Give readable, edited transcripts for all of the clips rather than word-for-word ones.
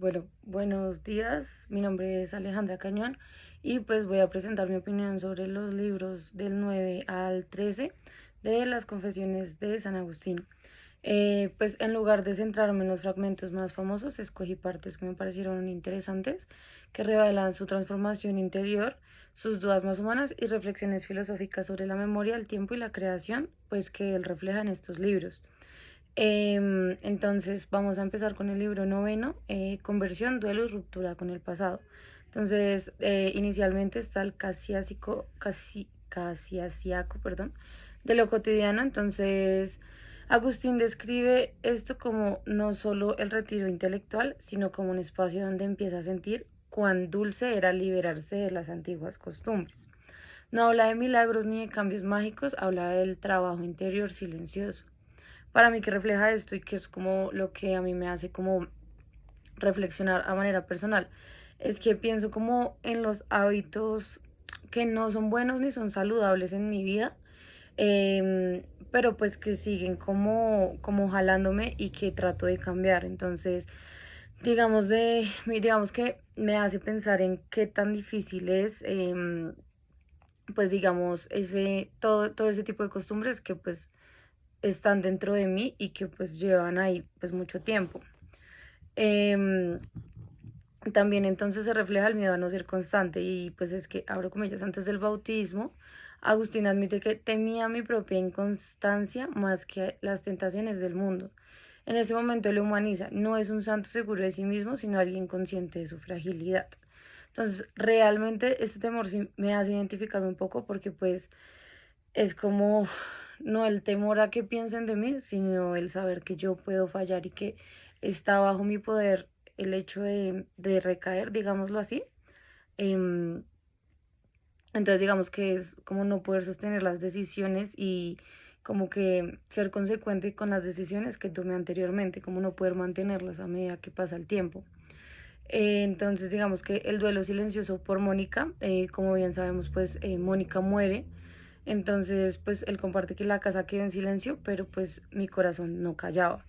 Bueno, buenos días. Mi nombre es Alejandra Cañón y pues voy a presentar mi opinión sobre los libros del 9 al 13 de las Confesiones de San Agustín. Pues en lugar de centrarme en los fragmentos más famosos, escogí partes que me parecieron interesantes, que revelan su transformación interior, sus dudas más humanas y reflexiones filosóficas sobre la memoria, el tiempo y la creación, pues que él refleja en estos libros. Entonces vamos a empezar con el libro noveno, Conversión, Duelo y Ruptura con el Pasado. Entonces, inicialmente está el casiasiaco, perdón, de lo cotidiano. Entonces, Agustín describe esto como no solo el retiro intelectual, sino como un espacio donde empieza a sentir cuán dulce era liberarse de las antiguas costumbres. No habla de milagros ni de cambios mágicos, habla del trabajo interior silencioso. Para mí que refleja esto y que es como lo que a mí me hace como reflexionar a manera personal, es que pienso como en los hábitos que no son buenos ni son saludables en mi vida, pero pues que siguen como jalándome y que trato de cambiar. Entonces, digamos que me hace pensar en qué tan difícil es, pues digamos, todo ese tipo de costumbres que pues están dentro de mí y que pues llevan ahí pues mucho tiempo. Em, También entonces se refleja el miedo a no ser constante y pues es que, abro comillas, antes del bautismo, Agustín admite que temía mi propia inconstancia más que las tentaciones del mundo. En ese momento lo humaniza, no es un santo seguro de sí mismo, sino alguien consciente de su fragilidad. Entonces, realmente este temor sí me hace identificarme un poco porque pues es como no el temor a que piensen de mí, sino el saber que yo puedo fallar y que está bajo mi poder el hecho de recaer, digámoslo así. Em, entonces, digamos que es como no poder sostener las decisiones y como que ser consecuente con las decisiones que tomé anteriormente, como no poder mantenerlas a medida que pasa el tiempo. Entonces, digamos que el duelo silencioso por Mónica, como bien sabemos, pues Mónica muere. Entonces, pues él comparte que la casa quedó en silencio, pero pues mi corazón no callaba.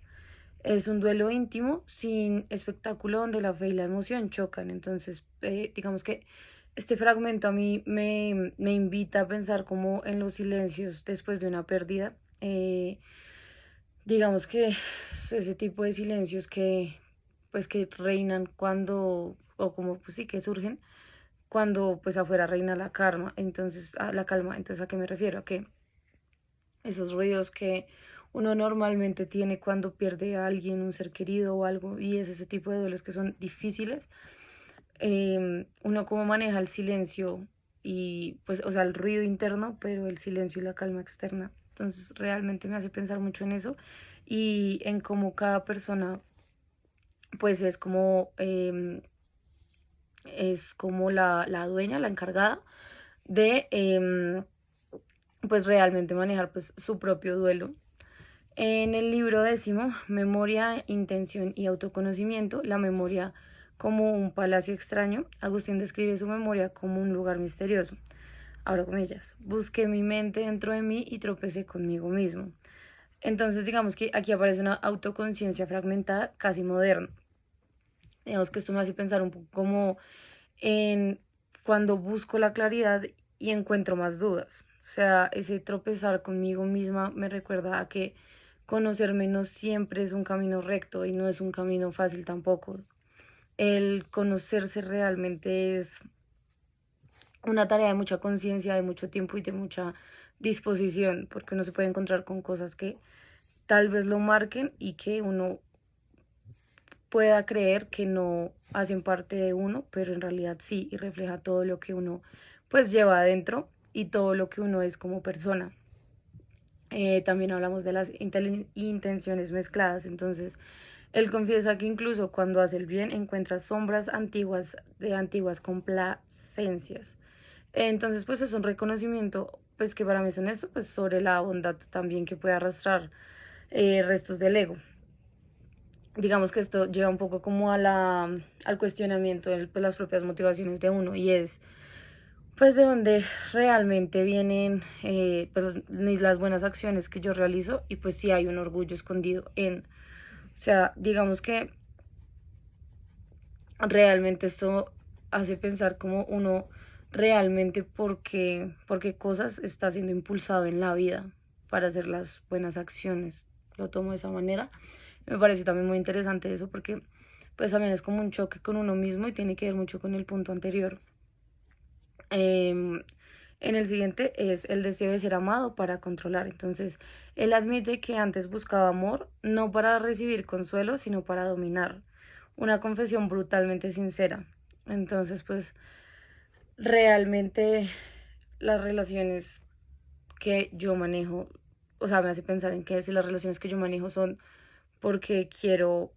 Es un duelo íntimo, sin espectáculo, donde la fe y la emoción chocan. Entonces, digamos que este fragmento a mí me invita a pensar como en los silencios después de una pérdida. Digamos que ese tipo de silencios que, pues, que reinan cuando, o como, pues sí, que surgen cuando, pues, afuera reina la calma. Entonces, la calma. Entonces, ¿a qué me refiero? A que esos ruidos que uno normalmente tiene cuando pierde a alguien, un ser querido o algo, y es ese tipo de duelos que son difíciles. Uno cómo maneja el silencio y pues, o sea, el ruido interno, pero el silencio y la calma externa. Entonces, realmente me hace pensar mucho en eso y en cómo cada persona, pues, es como la dueña, la encargada de, pues, realmente manejar, pues, su propio duelo. En el libro décimo, Memoria, Intención y Autoconocimiento, la memoria como un palacio extraño, Agustín describe su memoria como un lugar misterioso. Ahora comillas, busqué mi mente dentro de mí y tropecé conmigo mismo. Entonces digamos que aquí aparece una autoconciencia fragmentada, casi moderna. Digamos que esto me hace pensar un poco como en cuando busco la claridad y encuentro más dudas. O sea, ese tropezar conmigo misma me recuerda a que conocerme no siempre es un camino recto y no es un camino fácil tampoco. El conocerse realmente es una tarea de mucha conciencia, de mucho tiempo y de mucha disposición, porque uno se puede encontrar con cosas que tal vez lo marquen y que uno pueda creer que no hacen parte de uno, pero en realidad sí, y refleja todo lo que uno pues lleva adentro y todo lo que uno es como persona. También hablamos de las intenciones mezcladas, entonces él confiesa que incluso cuando hace el bien encuentra sombras antiguas de antiguas complacencias. Entonces pues es un reconocimiento pues que para mí es honesto pues sobre la bondad también que puede arrastrar restos del ego. Digamos que esto lleva un poco como al cuestionamiento de pues, las propias motivaciones de uno y es pues de dónde realmente vienen pues, las buenas acciones que yo realizo y pues si hay un orgullo escondido en, o sea, digamos que realmente esto hace pensar como uno realmente porque cosas está siendo impulsado en la vida para hacer las buenas acciones. Lo tomo de esa manera. Me parece también muy interesante eso porque pues también es como un choque con uno mismo y tiene que ver mucho con el punto anterior. Em, en el siguiente es el deseo de ser amado para controlar. Entonces, él admite que antes buscaba amor no para recibir consuelo, sino para dominar. Una confesión brutalmente sincera. Entonces, pues realmente las relaciones que yo manejo, o sea, me hace pensar en que si las relaciones que yo manejo son porque quiero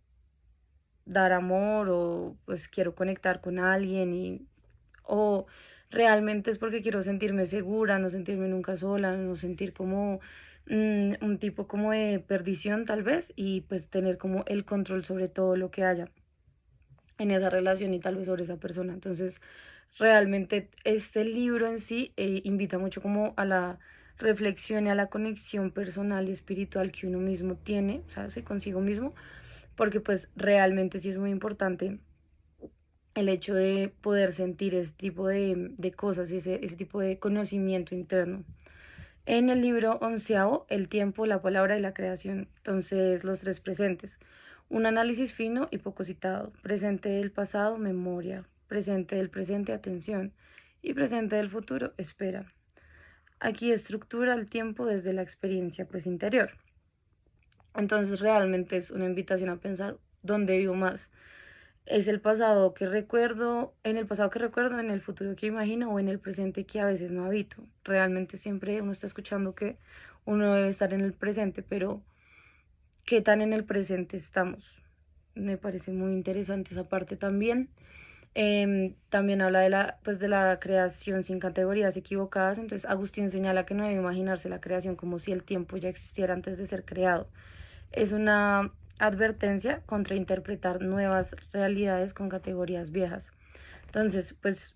dar amor o pues quiero conectar con alguien o realmente es porque quiero sentirme segura, no sentirme nunca sola, no sentir como un tipo como de perdición tal vez y pues tener como el control sobre todo lo que haya en esa relación y tal vez sobre esa persona. Entonces, realmente este libro en sí invita mucho como a la reflexión y a la conexión personal y espiritual que uno mismo tiene, o sea, consigo mismo, porque pues realmente sí es muy importante el hecho de poder sentir ese tipo de cosas y ese tipo de conocimiento interno. En el libro onceavo, el tiempo, la palabra y la creación. Entonces, los tres presentes. Un análisis fino y poco citado. Presente del pasado, memoria. Presente del presente, atención. Y presente del futuro, espera. Aquí estructura el tiempo desde la experiencia pues interior. Entonces, realmente es una invitación a pensar dónde vivo más. Es el pasado que recuerdo, en el pasado que recuerdo, en el futuro que imagino o en el presente que a veces no habito. Realmente siempre uno está escuchando que uno debe estar en el presente, pero ¿qué tan en el presente estamos? Me parece muy interesante esa parte también. También habla pues de la creación sin categorías equivocadas. Entonces Agustín señala que no debe imaginarse la creación como si el tiempo ya existiera antes de ser creado. Es una advertencia contra interpretar nuevas realidades con categorías viejas. Entonces, pues,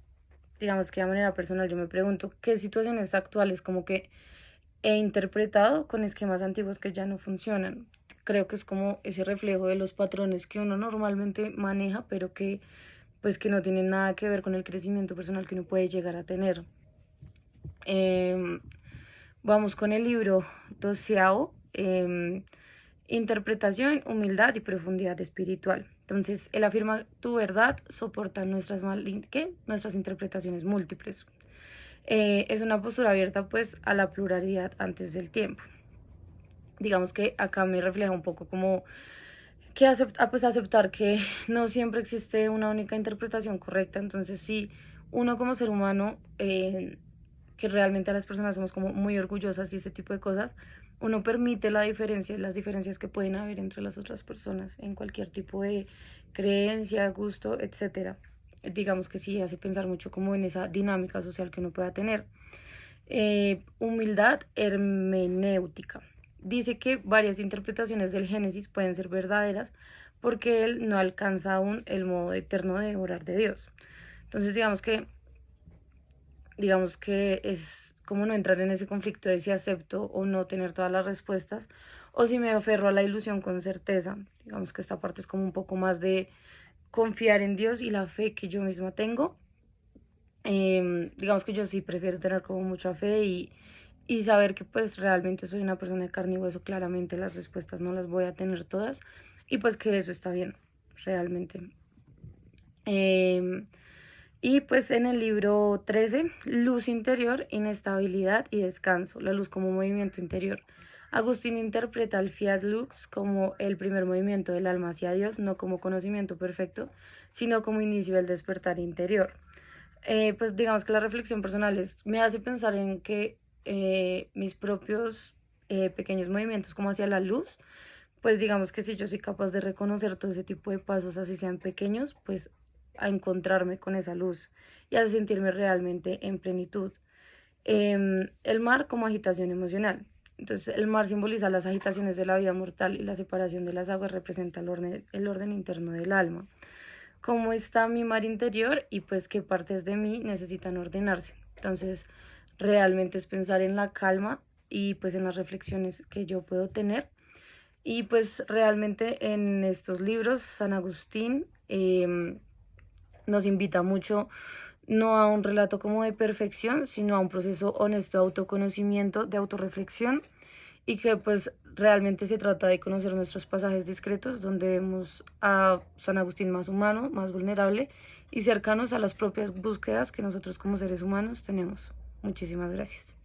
digamos que de manera personal yo me pregunto qué situaciones actuales como que he interpretado con esquemas antiguos que ya no funcionan. Creo que es como ese reflejo de los patrones que uno normalmente maneja, pero que pues que no tienen nada que ver con el crecimiento personal que uno puede llegar a tener. Eh, Vamos con el libro doceavo, interpretación, humildad y profundidad espiritual. Entonces, él afirma tu verdad soporta nuestras interpretaciones múltiples. Es una postura abierta pues a la pluralidad antes del tiempo. Digamos que acá me refleja un poco como que pues aceptar que no siempre existe una única interpretación correcta. Entonces, sí, uno como ser humano, que realmente a las personas somos como muy orgullosas y ese tipo de cosas, uno permite la diferencia, las diferencias que pueden haber entre las otras personas en cualquier tipo de creencia, gusto, etcétera. Digamos que sí hace pensar mucho como en esa dinámica social que uno pueda tener. Humildad hermenéutica. Dice que varias interpretaciones del Génesis pueden ser verdaderas porque él no alcanza aún el modo eterno de orar de Dios. Entonces, digamos que es como no entrar en ese conflicto de si acepto o no tener todas las respuestas o si me aferro a la ilusión con certeza. Digamos que esta parte es como un poco más de confiar en Dios y la fe que yo misma tengo. Digamos que yo sí prefiero tener como mucha fe y saber que pues realmente soy una persona de carne y hueso, claramente las respuestas no las voy a tener todas y pues que eso está bien, realmente. Em, y pues en el libro 13 luz interior, inestabilidad y descanso, la luz como movimiento interior. Agustín interpreta el Fiat Lux como el primer movimiento del alma hacia Dios, no como conocimiento perfecto, sino como inicio del despertar interior. Pues digamos que la reflexión personal me hace pensar en que mis propios pequeños movimientos como hacia la luz, pues digamos que si yo soy capaz de reconocer todo ese tipo de pasos, así sean pequeños, pues a encontrarme con esa luz y a sentirme realmente en plenitud. El mar como agitación emocional. Entonces, el mar simboliza las agitaciones de la vida mortal y la separación de las aguas representa el orden interno del alma. Cómo está mi mar interior y pues qué partes de mí necesitan ordenarse. Entonces, realmente es pensar en la calma y pues en las reflexiones que yo puedo tener. Y pues realmente en estos libros, San Agustín nos invita mucho no a un relato como de perfección, sino a un proceso honesto de autoconocimiento, de autorreflexión, y que pues realmente se trata de conocer nuestros pasajes discretos, donde vemos a San Agustín más humano, más vulnerable y cercanos a las propias búsquedas que nosotros como seres humanos tenemos. Muchísimas gracias.